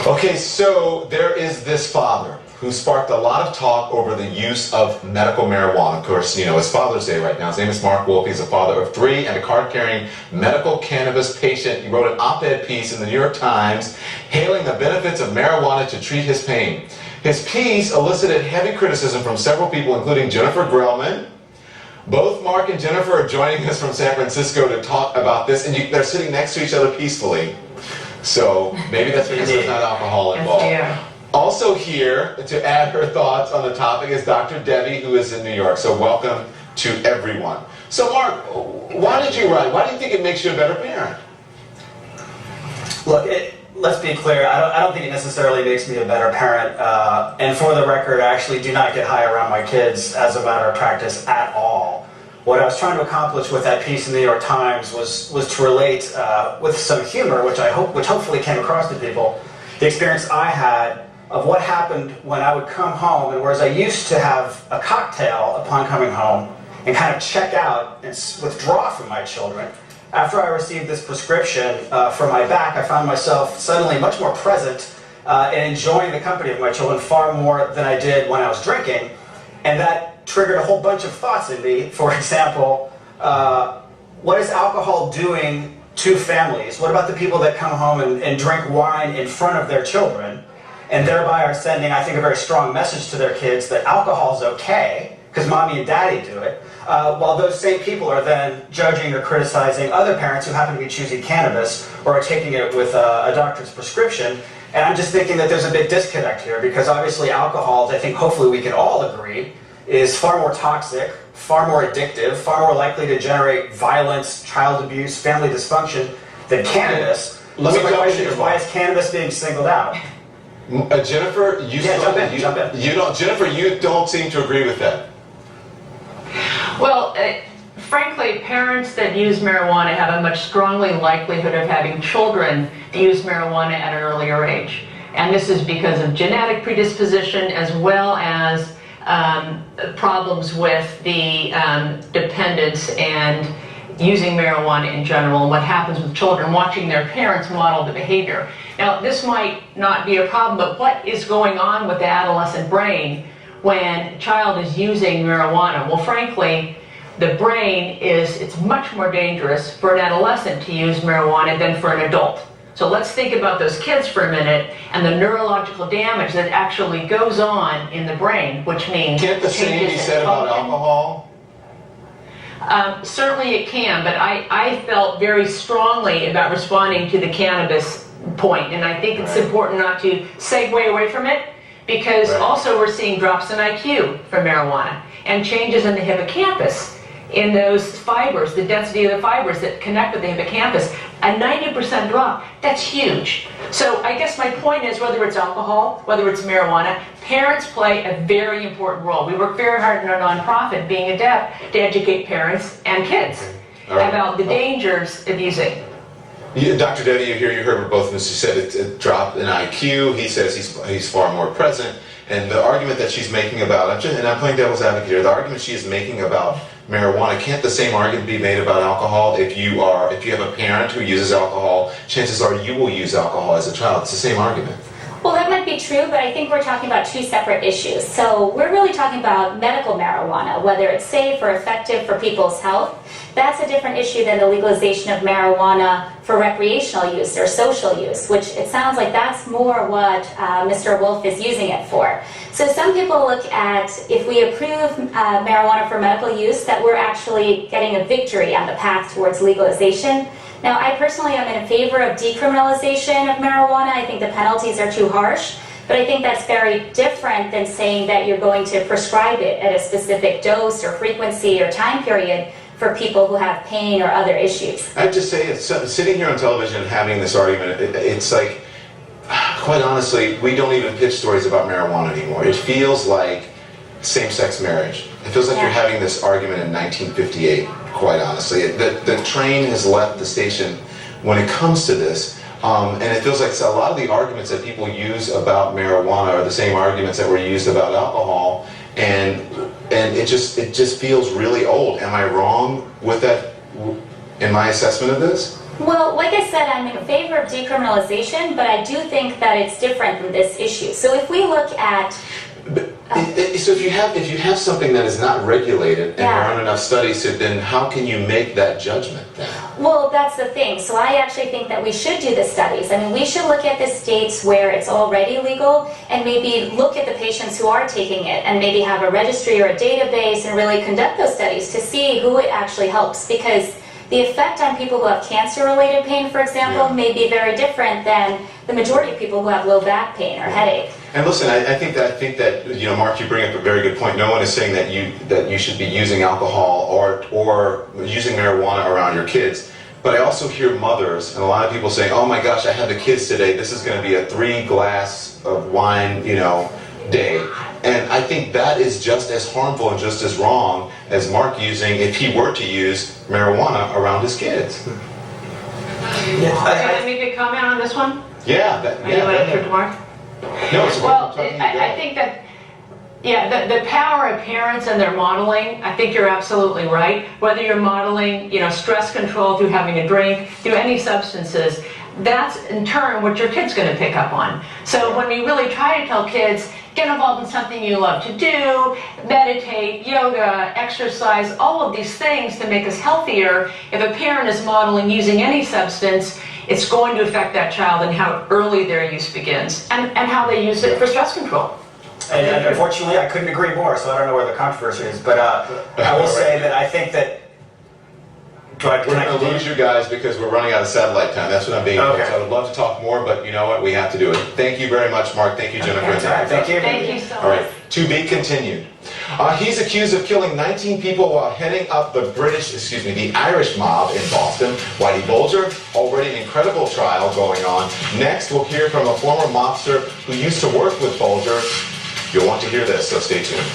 Okay, so there is this father who sparked a lot of talk over the use of medical marijuana. Of course, you know, it's Father's Day right now. His name is Mark Wolf. He's a father of 3 and a card-carrying medical cannabis patient. He wrote an op-ed piece in the New York Times hailing the benefits of marijuana to treat his pain. His piece elicited heavy criticism from several people, including Jennifer Grellman. Both Mark and Jennifer are joining us from San Francisco to talk about this, and they're sitting next to each other peacefully. So maybe that's because there's not alcohol involved. Yes, also here to add her thoughts on the topic is Dr. Debbie, who is in New York. So welcome to everyone. So Mark, why did you write? Why do you think it makes you a better parent? Look, let's be clear. I don't think it necessarily makes me a better parent. And for the record, I actually do not get high around my kids as a matter of practice at all. What I was trying to accomplish with that piece in the New York Times was to relate with some humor, which hopefully came across to people, the experience I had of what happened when I would come home, and whereas I used to have a cocktail upon coming home and kind of check out and withdraw from my children, after I received this prescription for my back, I found myself suddenly much more present and enjoying the company of my children far more than I did when I was drinking, and that triggered a whole bunch of thoughts in me. For example, what is alcohol doing to families? What about the people that come home and drink wine in front of their children, and thereby are sending, I think, a very strong message to their kids that alcohol is okay, because mommy and daddy do it, while those same people are then judging or criticizing other parents who happen to be choosing cannabis or are taking it with a doctor's prescription. And I'm just thinking that there's a big disconnect here, because obviously alcohol, I think hopefully we can all agree, is far more toxic, far more addictive, far more likely to generate violence, child abuse, family dysfunction than cannabis. So my question is, why is cannabis being singled out? Jennifer, Jennifer, you don't seem to agree with that. Well, frankly, parents that use marijuana have a much stronger likelihood of having children use marijuana at an earlier age. And this is because of genetic predisposition as well as problems with the dependence and using marijuana in general, and what happens with children watching their parents model the behavior. Now, this might not be a problem, but what is going on with the adolescent brain when a child is using marijuana? Well, frankly, the brain it's much more dangerous for an adolescent to use marijuana than for an adult. So let's think about those kids for a minute and the neurological damage that actually goes on in the brain, which means can't the same be said about alcohol? Certainly it can, but I felt very strongly about responding to the cannabis point, and I think it's important not to segue away from it, because also we're seeing drops in IQ from marijuana and changes in the hippocampus, in those fibers, the density of the fibers that connect with the hippocampus, a 90% drop. That's huge. So I guess my point is, whether it's alcohol, whether it's marijuana, parents play a very important role. We work very hard in our nonprofit, being Adept, to educate parents and kids about the dangers of using. Dr. Debbie, you heard what both of them. She said it's a drop in IQ. He says he's far more present. And the argument that she's making about, and I'm playing devil's advocate here, the argument she is making about marijuana, can't the same argument be made about alcohol? If you have a parent who uses alcohol, chances are you will use alcohol as a child. It's the same argument. Well, that might be true, but I think we're talking about 2 separate issues. So we're really talking about medical marijuana, whether it's safe or effective for people's health. That's a different issue than the legalization of marijuana for recreational use or social use, which it sounds like that's more what Mr. Wolf is using it for. So some people look at, if we approve marijuana for medical use, that we're actually getting a victory on the path towards legalization. Now, I personally am in favor of decriminalization of marijuana. I think the penalties are too harsh, but I think that's very different than saying that you're going to prescribe it at a specific dose or frequency or time period for people who have pain or other issues. I have to say, sitting here on television and having this argument, it's like, quite honestly, we don't even pitch stories about marijuana anymore. It feels like same-sex marriage. It feels like you're having this argument in 1958, quite honestly. The train has left the station when it comes to this, and it feels like a lot of the arguments that people use about marijuana are the same arguments that were used about alcohol, and it just feels really old. Am I wrong with that in my assessment of this? Well, like I said, I'm in favor of decriminalization, but I do think that it's different than this issue. So if we look at So if you have something that is not regulated and there aren't enough studies, so then how can you make that judgment then? Well, that's the thing. So I actually think that we should do the studies. I mean, we should look at the states where it's already legal and maybe look at the patients who are taking it and maybe have a registry or a database and really conduct those studies to see who it actually helps. Because the effect on people who have cancer-related pain, for example, may be very different than the majority of people who have low back pain or headache. And listen, I think that Mark, you bring up a very good point. No one is saying that you should be using alcohol or using marijuana around your kids. But I also hear mothers and a lot of people saying, "Oh my gosh, I had the kids today. This is going to be a 3 glass of wine, day." And I think that is just as harmful and just as wrong as Mark using, if he were to use marijuana around his kids. Can I make a comment on this one? Yeah. Are you ready to Mark? No, it's Well, I think that, the power of parents and their modeling, I think you're absolutely right. Whether you're modeling, stress control through having a drink, through any substances, that's in turn what your kid's going to pick up on. So when we really try to tell kids, get involved in something you love to do, meditate, yoga, exercise, all of these things to make us healthier, if a parent is modeling using any substance, it's going to affect that child and how early their use begins and how they use it for stress control. And unfortunately, I couldn't agree more, so I don't know where the controversy is. But I will say that I think that... We're going to lose you guys because we're running out of satellite time. That's what I'm being told. So I would love to talk more, but you know what? We have to do it. Thank you very much, Mark. Thank you, Jennifer. Thank you. Thank you so much. All right. To be continued. He's accused of killing 19 people while heading up the Irish mob in Boston. Whitey Bulger, already an incredible trial going on. Next, we'll hear from a former mobster who used to work with Bulger. You'll want to hear this, so stay tuned.